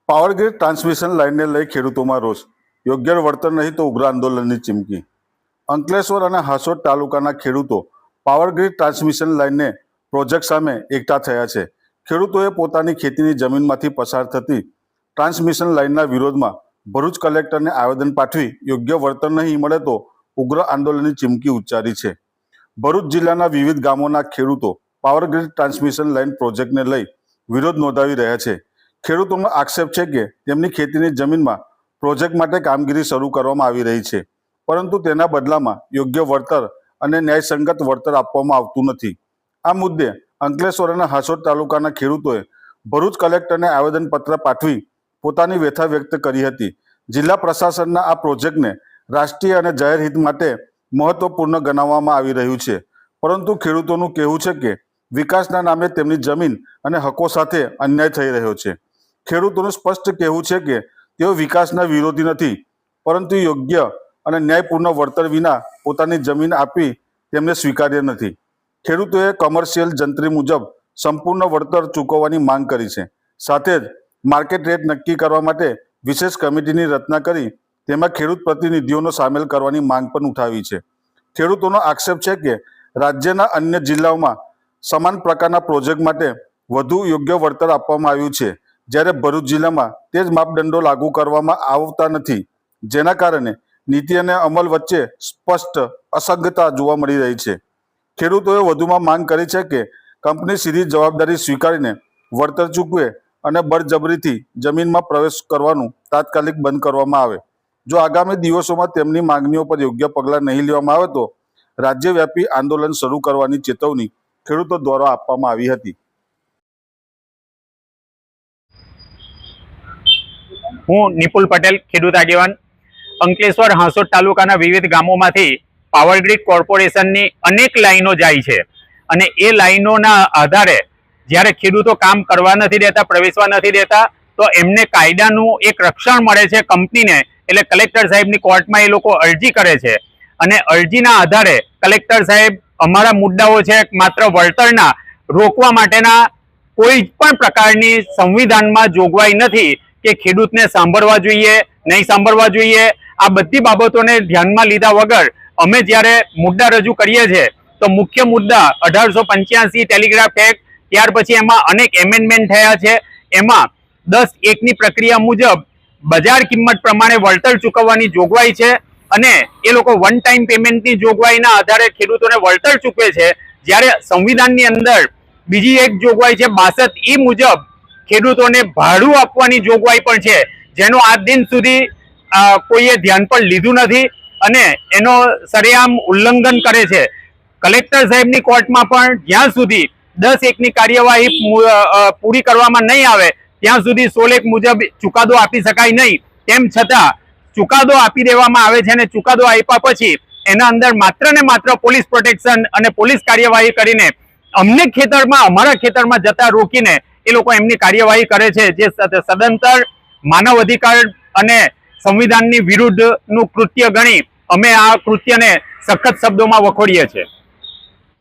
Power grid transmission લાઇનને લઈ ખેડૂતોમાં રોષ. યોગ્ય વળતર નહીં તો ઉગ્ર આંદોલનની ચીમકી. અંકલેશ્વર અને હાસોદ તાલુકાના ખેડૂતો પાવર ગ્રીડ ટ્રાન્સમિશન લાઇનને પ્રોજેક્ટ સામે એકઠા થયા છે. ખેડૂતોએ પોતાની ખેતીની જમીનમાંથી પસાર થતી ટ્રાન્સમિશન લાઇનના વિરોધમાં ભરૂચ કલેક્ટરને આવેદન પાઠવી યોગ્ય વળતર નહીં મળે તો ઉગ્ર આંદોલનની ચીમકી ઉચ્ચારી છે. ભરૂચ જિલ્લાના વિવિધ ગામોના ખેડૂતો પાવર ગ્રીડ ટ્રાન્સમિશન લાઇન પ્રોજેક્ટને લઈ વિરોધ નોંધાવી રહ્યા છે. ખેડૂતોનો આક્ષેપ છે કે તેમની ખેતીની જમીનમાં પ્રોજેક્ટ માટે કામગીરી શરૂ કરવામાં આવી રહી છે, પરંતુ તેના બદલામાં યોગ્ય વળતર અને ન્યાયસંગત વળતર આપવામાં આવતું નથી. આ મુદ્દે અંકલેશ્વર અને હાસોદ તાલુકાના ખેડૂતોએ ભરૂચ કલેક્ટરને આવેદનપત્ર પાઠવી પોતાની વ્યથા વ્યક્ત કરી હતી. જિલ્લા પ્રશાસનના આ પ્રોજેક્ટને રાષ્ટ્રીય અને જાહેર હિત માટે મહત્વપૂર્ણ ગણાવવામાં આવી રહ્યું છે, પરંતુ ખેડૂતોનું કહેવું છે કે વિકાસના નામે તેમની જમીન અને હકો સાથે અન્યાય થઈ રહ્યો છે. ખેડૂતોનું સ્પષ્ટ કહેવું છે કે તેઓ વિકાસના વિરોધી નથી, પરંતુ યોગ્ય અને ન્યાયપૂર્ણ વળતર વિના પોતાની જમીન આપી તેમને સ્વીકાર્ય નથી. ખેડૂતોએ કમર્શિયલ જંત્રી મુજબ સંપૂર્ણ વળતર ચૂકવવાની માંગ કરી છે. સાથે જ માર્કેટ રેટ નક્કી કરવા માટે વિશેષ કમિટીની રચના કરી તેમાં ખેડૂત પ્રતિનિધિઓનો સામેલ કરવાની માંગ પણ ઉઠાવી છે. ખેડૂતોનો આક્ષેપ છે કે રાજ્યના અન્ય જિલ્લાઓમાં સમાન પ્રકારના પ્રોજેક્ટ માટે વધુ યોગ્ય વળતર આપવામાં આવ્યું છે, જ્યારે ભરૂચ જિલ્લામાં તે જ માપદંડો લાગુ કરવામાં આવતા નથી, જેના કારણે નીતિ અને અમલ વચ્ચે સ્પષ્ટ અસંગતતા જોવા મળી રહી છે. ખેડૂતોએ વધુમાં માંગ કરી છે કે કંપની સીધી જવાબદારી સ્વીકારીને વળતર ચૂકવે અને બળજબરીથી જમીનમાં પ્રવેશ કરવાનું તાત્કાલિક બંધ કરવામાં આવે. જો આગામી દિવસોમાં તેમની માંગણીઓ પર યોગ્ય પગલાં નહીં લેવામાં આવે તો રાજ્યવ્યાપી આંદોલન શરૂ કરવાની ચેતવણી ખેડૂતો દ્વારા આપવામાં આવી હતી. હું નિપુલ પટેલ, ખેડૂત આગેવાન. અંકલેશ્વર હાસોદ તાલુકાના વિવિધ ગામોમાંથી પાવર ગ્રીડ કોર્પોરેશનની અનેક લાઈનો જાય છે અને એ લાઈનોના આધારે જ્યારે ખેડૂતો કામ કરવા નથી દેતા, પ્રવેશવા નથી દેતા, તો એમને કાયદાનું એક રક્ષણ મળે છે કંપનીને. એટલે કલેક્ટર સાહેબની કોર્ટમાં એ લોકો અરજી કરે છે અને અરજીના આધારે કલેક્ટર સાહેબ અમારા મુદ્દાઓ છે માત્ર વળતરના રોકવા માટેના કોઈ પણ પ્રકારની સંવિધાનમાં જોગવાઈ નથી કે ખેડૂતને સાંભળવા જોઈએ, નહીં સાંભળવા જોઈએ. આ બધી બાબતોને ધ્યાનમાં લીધા વગર અમે જ્યારે મુદ્દા રજૂ કરીએ છીએ તો મુખ્ય મુદ્દા 1885 ટેલિગ્રાફ એક્ટ, ત્યાર પછી એમાં અનેક એમેન્ડમેન્ટ થયા છે. એમાં 10(1) પ્રક્રિયા મુજબ બજાર કિંમત પ્રમાણે વળતર ચૂકવવાની જોગવાઈ છે અને એ લોકો વન ટાઈમ પેમેન્ટની જોગવાઈના આધારે ખેડૂતોને વળતર ચૂકવે છે. જ્યારે સંવિધાનની અંદર બીજી એક જોગવાઈ છે 62(e) મુજબ ખેડૂતોને ભાડું આપવાની જોગવાઈ પણ છે, જેનો આજ દિન સુધી કોઈએ ધ્યાન પર લીધું નથી અને એનો સરેઆમ ઉલ્લંઘન કરે છે. કલેક્ટર સાહેબની કોર્ટમાં પણ જ્યાં સુધી 10(1) કાર્યવાહી પૂરી કરવામાં નહીં આવે ત્યાં સુધી 16(1) મુજબ ચુકાદો આપી શકાય નહીં. તેમ છતાં ચુકાદો આપી દેવામાં આવે છે અને ચુકાદો આપ્યા પછી એના અંદર માત્ર ને માત્ર પોલીસ પ્રોટેક્શન અને પોલીસ કાર્યવાહી કરીને અમને ખેતરમાં, અમારા ખેતરમાં જતા રોકીને એ લોકો એમની કાર્યવાહી કરે છે, જે સદંતર માનવ અધિકાર અને સંવિધાનની વિરુદ્ધનું કૃત્ય ગણી અમે આ કૃત્યને સખત શબ્દોમાં વખોડીએ છીએ.